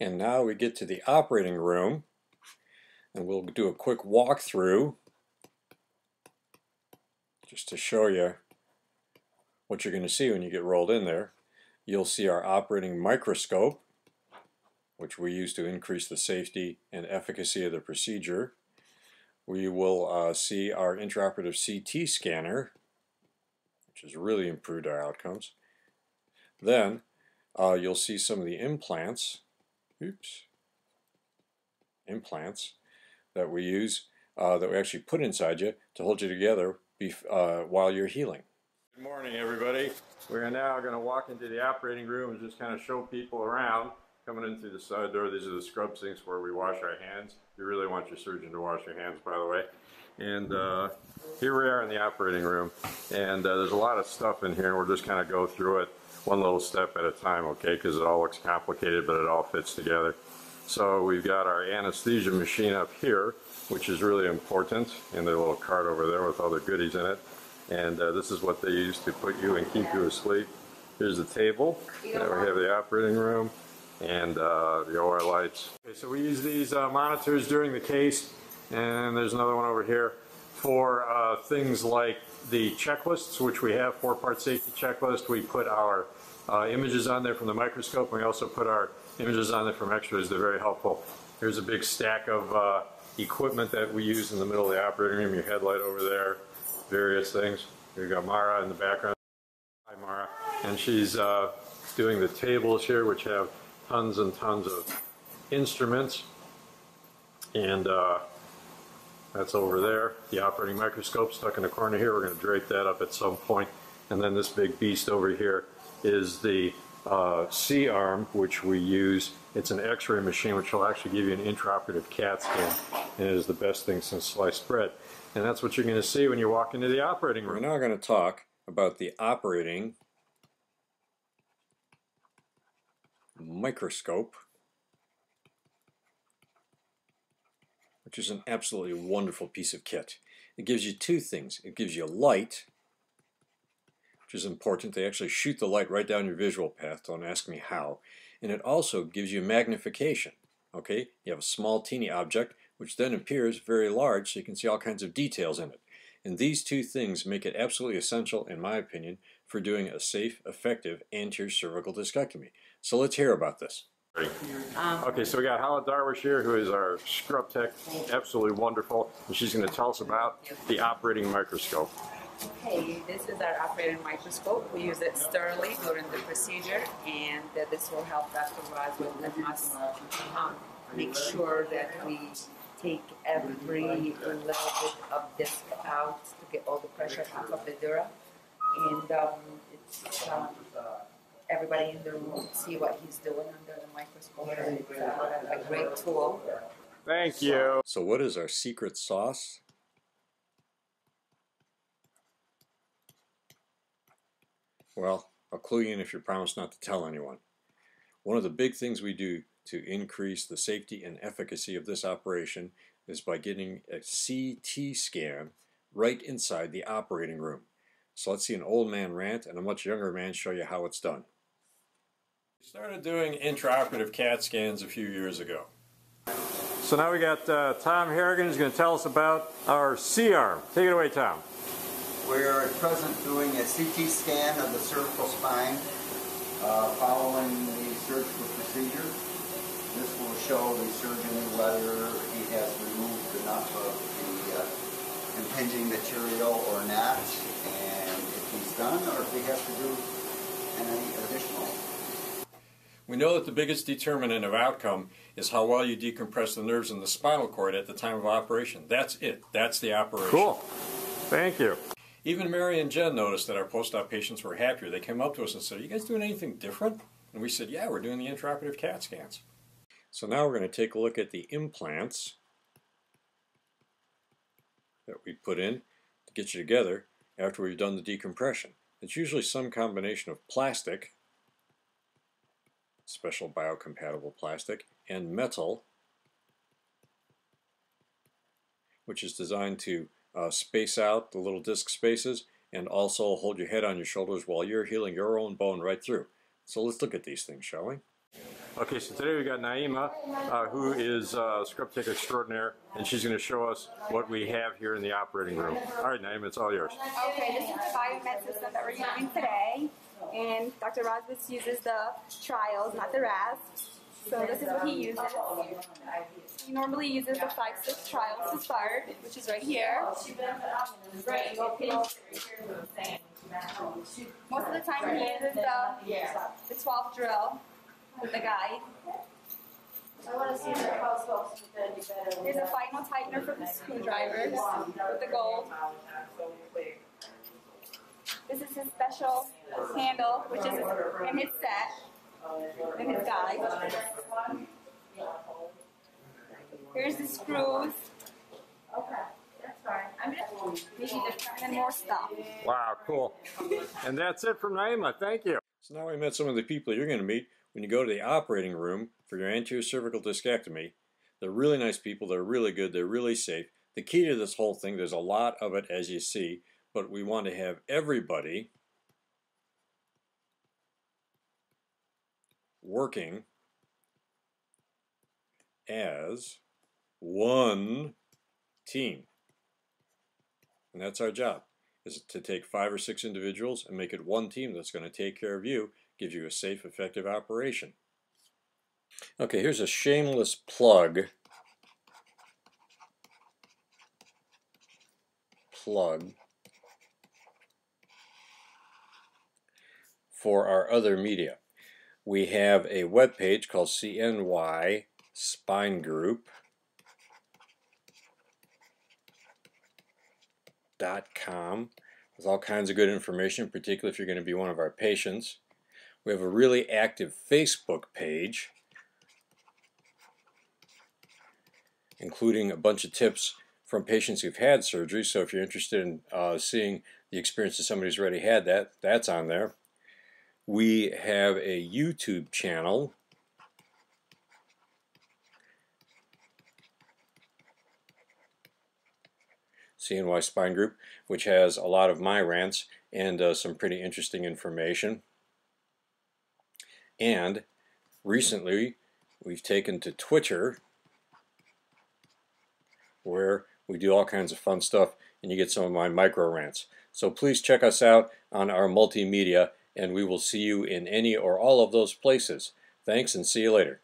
And now we get to the operating room, and we'll do a quick walkthrough just to show you what you're going to see when you get rolled in there. You'll see our operating microscope, which we use to increase the safety and efficacy of the procedure. We will see our intraoperative CT scanner, which has really improved our outcomes. Then you'll see some of the implants that we use, that we actually put inside you to hold you together while you're healing. Good morning, everybody. We're now going to walk into the operating room and just kind of show people around. Coming in through the side door, these are the scrub sinks where we wash our hands. You really want your surgeon to wash your hands, by the way. And here we are in the operating room, and there's a lot of stuff in here, and we'll just kind of go through it one little step at a time, okay, because it all looks complicated, but it all fits together. So we've got our anesthesia machine up here, which is really important, and there's a little cart over there with all the goodies in it. And this is what they use to put you and keep you asleep. Here's the table. There we have the operating room and the OR lights. Okay, so we use these monitors during the case, and there's another one over here for things like the checklists, which we have, 4-part safety checklist. We put our images on there from the microscope, and we also put our images on there from x-rays. They're very helpful. Here's a big stack of equipment that we use in the middle of the operating room. Your headlight over there, various things. We've got Mara in the background. Hi, Mara. And she's doing the tables here, which have tons and tons of instruments. And that's over there. The operating microscope stuck in the corner here. We're going to drape that up at some point. And then this big beast over here is the C-arm, which we use. It's an x-ray machine, which will actually give you an intraoperative CAT scan. And it is the best thing since sliced bread. And that's what you're going to see when you walk into the operating room. We're now going to talk about the operating microscope, which is an absolutely wonderful piece of kit. It gives you two things. It gives you light, which is important. They actually shoot the light right down your visual path. Don't ask me how. And it also gives you magnification. Okay, you have a small teeny object, which then appears very large, so you can see all kinds of details in it. And these two things make it absolutely essential, in my opinion, for doing a safe, effective anterior cervical discectomy. So let's hear about this. Okay, so we got Hala Darwish here, who is our scrub tech, absolutely wonderful, and she's going to tell us about the operating microscope. Okay, this is our operating microscope. We use it sterilely during the procedure, and this will help Dr. Roz with us make sure that we take every little bit of disc out to get all the pressure off of the dura. And it's everybody in the room see what he's doing under the microscope. It's a great tool. Thank you. So what is our secret sauce? Well, I'll clue you in if you promise not to tell anyone. One of the big things we do to increase the safety and efficacy of this operation is by getting a CT scan right inside the operating room. So let's see an old man rant and a much younger man show you how it's done. We started doing intraoperative CAT scans a few years ago. So now we got Tom Harrigan who's going to tell us about our C-arm. Take it away, Tom. We're at present doing a CT scan of the cervical spine following the surgical procedure. This will show the surgeon whether he has removed enough of the impinging material or not, and if he's done or if he has to do any additional. We know that the biggest determinant of outcome is how well you decompress the nerves in the spinal cord at the time of operation. That's it. That's the operation. Cool. Thank you. Even Mary and Jen noticed that our post-op patients were happier. They came up to us and said, "Are you guys doing anything different?" And we said, "Yeah, we're doing the intraoperative CAT scans." So now we're going to take a look at the implants that we put in to get you together after we've done the decompression. It's usually some combination of plastic, special biocompatible plastic, and metal, which is designed to space out the little disc spaces and also hold your head on your shoulders while you're healing your own bone right through. So let's look at these things, shall we? Okay, so today we got Naima, who is scrub tech extraordinaire, and she's going to show us what we have here in the operating room. All right, Naima, it's all yours. Okay, this is the biomed system that we're using today, and Dr. Rasmus uses the trials, not the RAS. So this is what he uses. He normally uses the 5-6 trials to start, which is right here. Most of the time he uses the 12 drill with the guide. There's a final tightener for the screwdrivers with the gold. This is his special handle, which is in his set, in his guide. Here's the screws. Okay, that's fine. And more stuff. Wow, cool. And that's it from Naima. Thank you. So now we met some of the people you're going to meet when you go to the operating room for your anterior cervical discectomy. They're really nice people. They're really good. They're really safe. The key to this whole thing, there's a lot of it, as you see, but we want to have everybody working as one team. And that's our job, is to take 5 or 6 individuals and make it one team that's going to take care of you, gives you a safe, effective operation. Okay, here's a shameless plug for our other media. We have a web page called CNY Spine Group.com with all kinds of good information, particularly if you're going to be one of our patients. We have a really active Facebook page, including a bunch of tips from patients who've had surgery. So if you're interested in seeing the experience of somebody who's already had that, that's on there. We have a YouTube channel, CNY Spine Group, which has a lot of my rants and some pretty interesting information. And recently we've taken to Twitter, where we do all kinds of fun stuff and you get some of my micro rants. So please check us out on our multimedia, and we will see you in any or all of those places. Thanks, and see you later.